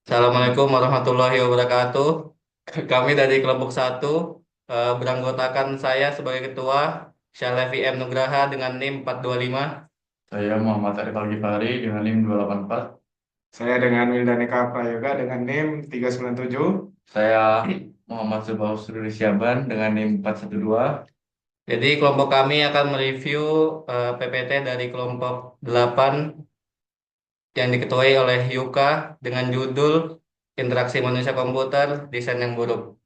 Assalamualaikum warahmatullahi wabarakatuh. Kami dari kelompok satu beranggotakan saya sebagai ketua Syalevi M. Nugraha dengan NIM 425. Saya Muhammad Arif Al-Ghifari dengan NIM 284. Saya dengan Wildhaneka Prayoga dengan NIM 397. Saya Muhammad Subhaus Sudri Syaban dengan NIM 412. Jadi kelompok kami akan mereview PPT dari kelompok 8 yang diketuai oleh Yuka dengan judul Interaksi Manusia Komputer, Desain yang Buruk.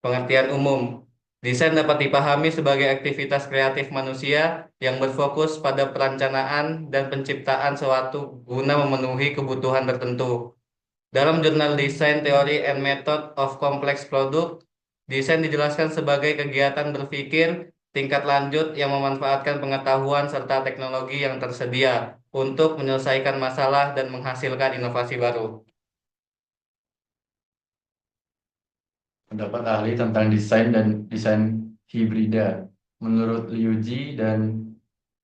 Pengertian umum. Desain dapat dipahami sebagai aktivitas kreatif manusia yang berfokus pada perencanaan dan penciptaan suatu guna memenuhi kebutuhan tertentu. Dalam jurnal Design Theory and Method of Complex Product, desain dijelaskan sebagai kegiatan berpikir tingkat lanjut yang memanfaatkan pengetahuan serta teknologi yang tersedia untuk menyelesaikan masalah dan menghasilkan inovasi baru. Pendapat ahli tentang desain dan desain hibrida. Menurut Liu Ji dan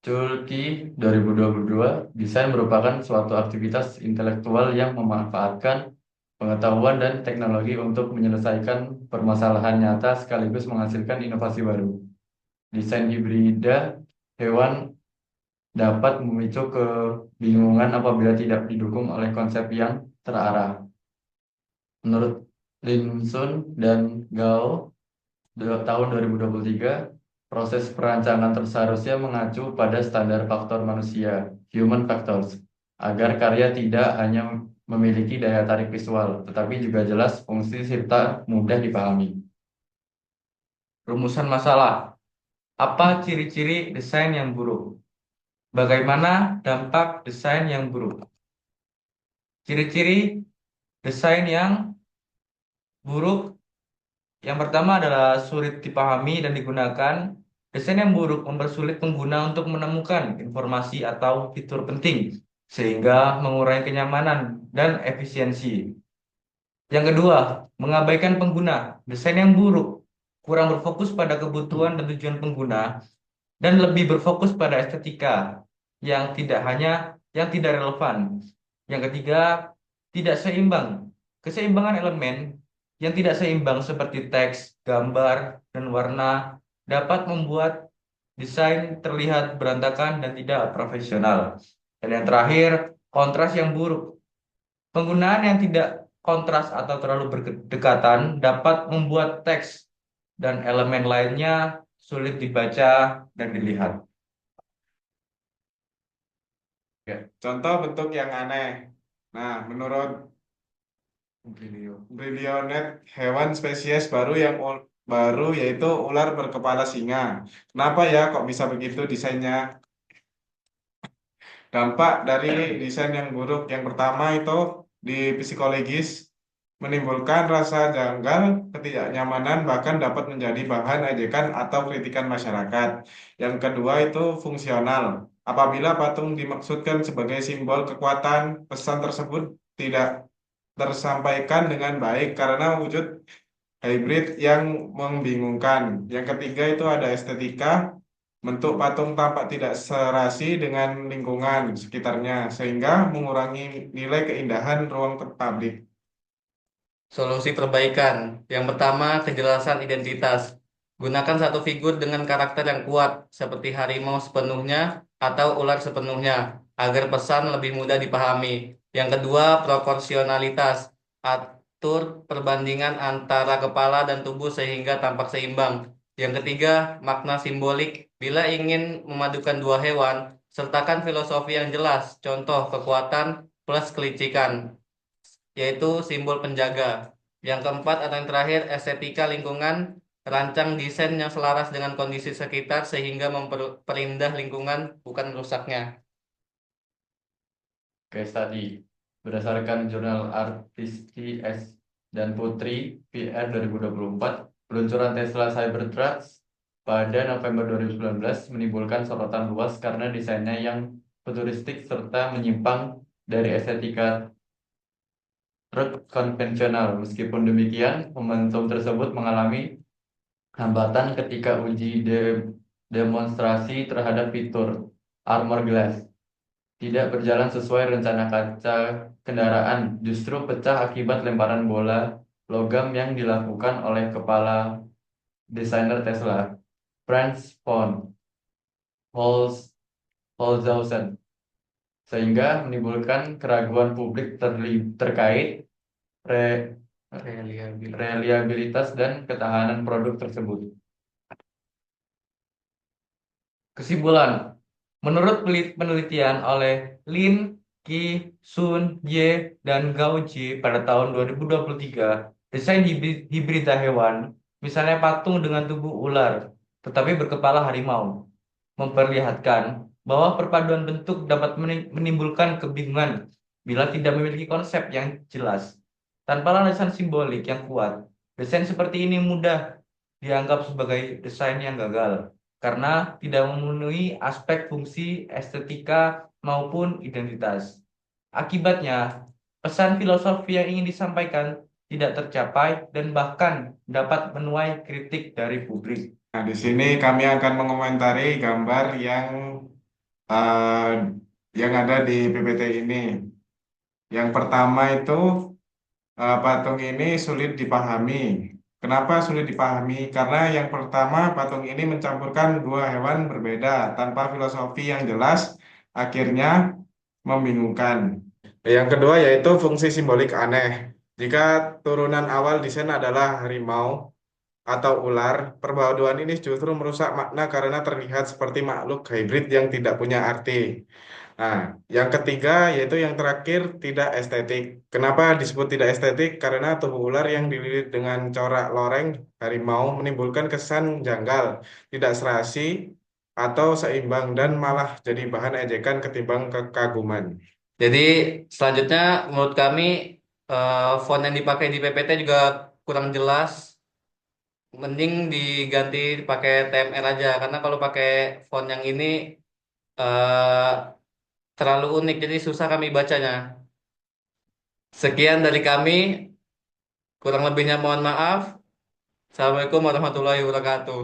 Chul Ki 2022, desain merupakan suatu aktivitas intelektual yang memanfaatkan pengetahuan dan teknologi untuk menyelesaikan permasalahan nyata sekaligus menghasilkan inovasi baru. Desain hibrida hewan dapat memicu kebingungan apabila tidak didukung oleh konsep yang terarah. Menurut Lin Sun dan Gao tahun 2023, proses perancangan seharusnya mengacu pada standar faktor manusia, human factors, agar karya tidak hanya memiliki daya tarik visual, tetapi juga jelas fungsi serta mudah dipahami. Rumusan masalah. Apa ciri-ciri desain yang buruk? Bagaimana dampak desain yang buruk? Ciri-ciri desain yang buruk yang pertama adalah sulit dipahami dan digunakan. Desain yang buruk mempersulit pengguna untuk menemukan informasi atau fitur penting, sehingga mengurangi kenyamanan dan efisiensi. Yang kedua, mengabaikan pengguna. Desain yang buruk kurang berfokus pada kebutuhan dan tujuan pengguna dan lebih berfokus pada estetika yang tidak relevan. Yang ketiga, tidak seimbang. Keseimbangan elemen yang tidak seimbang seperti teks, gambar, dan warna dapat membuat desain terlihat berantakan dan tidak profesional. Dan yang terakhir, kontras yang buruk. Penggunaan yang tidak kontras atau terlalu berdekatan dapat membuat teks dan elemen lainnya sulit dibaca dan dilihat. Ya, Contoh bentuk yang aneh. Nah, menurut Brilio. Brilionet, hewan spesies baru yang baru yaitu ular berkepala singa. Kenapa ya kok bisa begitu desainnya? Dampak dari desain yang buruk. Yang pertama itu di psikologis menimbulkan rasa janggal, ketidaknyamanan, bahkan dapat menjadi bahan ejekan atau kritikan masyarakat. Yang kedua itu fungsional. Apabila patung dimaksudkan sebagai simbol kekuatan, pesan tersebut tidak tersampaikan dengan baik karena wujud hybrid yang membingungkan. Yang ketiga itu ada estetika. Bentuk patung tampak tidak serasi dengan lingkungan sekitarnya, sehingga mengurangi nilai keindahan ruang publik. Solusi perbaikan. Yang pertama, kejelasan identitas. Gunakan satu figur dengan karakter yang kuat, seperti harimau sepenuhnya atau ular sepenuhnya, agar pesan lebih mudah dipahami. Yang kedua, proporsionalitas. Atur perbandingan antara kepala dan tubuh sehingga tampak seimbang. Yang ketiga, makna simbolik. Bila ingin memadukan dua hewan, sertakan filosofi yang jelas, contoh kekuatan plus kelicikan, yaitu simbol penjaga. Yang keempat atau yang terakhir, estetika lingkungan. Rancang desain yang selaras dengan kondisi sekitar sehingga memperindah lingkungan, bukan merusaknya. Case study. Berdasarkan jurnal Artisti S. dan Putri PR 2024, peluncuran Tesla Cybertruck pada November 2019 menimbulkan sorotan luas karena desainnya yang futuristik serta menyimpang dari estetika truk konvensional. Meskipun demikian, momentum tersebut mengalami hambatan ketika uji demonstrasi terhadap fitur. armor glass. Tidak berjalan sesuai rencana kaca kendaraan, justru pecah akibat lemparan bola logam yang dilakukan oleh kepala desainer Tesla, Franz von Holzhausen, sehingga menimbulkan keraguan publik terkait re- Reliability. reliabilitas dan ketahanan produk tersebut. Kesimpulan, menurut penelitian oleh Lin, Qi, Sun, Ye, dan Gao Ji pada tahun 2023, desain hibrida hewan, misalnya patung dengan tubuh ular, tetapi berkepala harimau, memperlihatkan bahwa perpaduan bentuk dapat menimbulkan kebingungan bila tidak memiliki konsep yang jelas. Tanpa landasan simbolik yang kuat, desain seperti ini mudah dianggap sebagai desain yang gagal karena tidak memenuhi aspek fungsi, estetika, maupun identitas. Akibatnya, pesan filosofi yang ingin disampaikan tidak tercapai dan bahkan dapat menuai kritik dari publik. Nah, di sini kami akan mengomentari gambar eh, yang ada di PPT ini. Yang pertama itu patung ini sulit dipahami. Kenapa sulit dipahami? Karena yang pertama patung ini mencampurkan dua hewan berbeda tanpa filosofi yang jelas, akhirnya membingungkan. Yang kedua yaitu fungsi simbolik aneh. Jika turunan awal desain adalah harimau atau ular, perpaduan ini justru merusak makna karena terlihat seperti makhluk hybrid yang tidak punya arti. Nah, yang ketiga yaitu yang terakhir tidak estetik. Kenapa disebut tidak estetik? Karena tubuh ular yang dililit dengan corak loreng harimau menimbulkan kesan janggal, tidak serasi atau seimbang dan malah jadi bahan ejekan ketimbang kekaguman. Jadi selanjutnya menurut kami font yang dipakai di PPT juga kurang jelas. Mending diganti pakai TMR aja karena kalau pakai font yang ini eh, terlalu unik jadi susah kami bacanya. Sekian dari kami, kurang lebihnya mohon maaf. Assalamualaikum warahmatullahi wabarakatuh.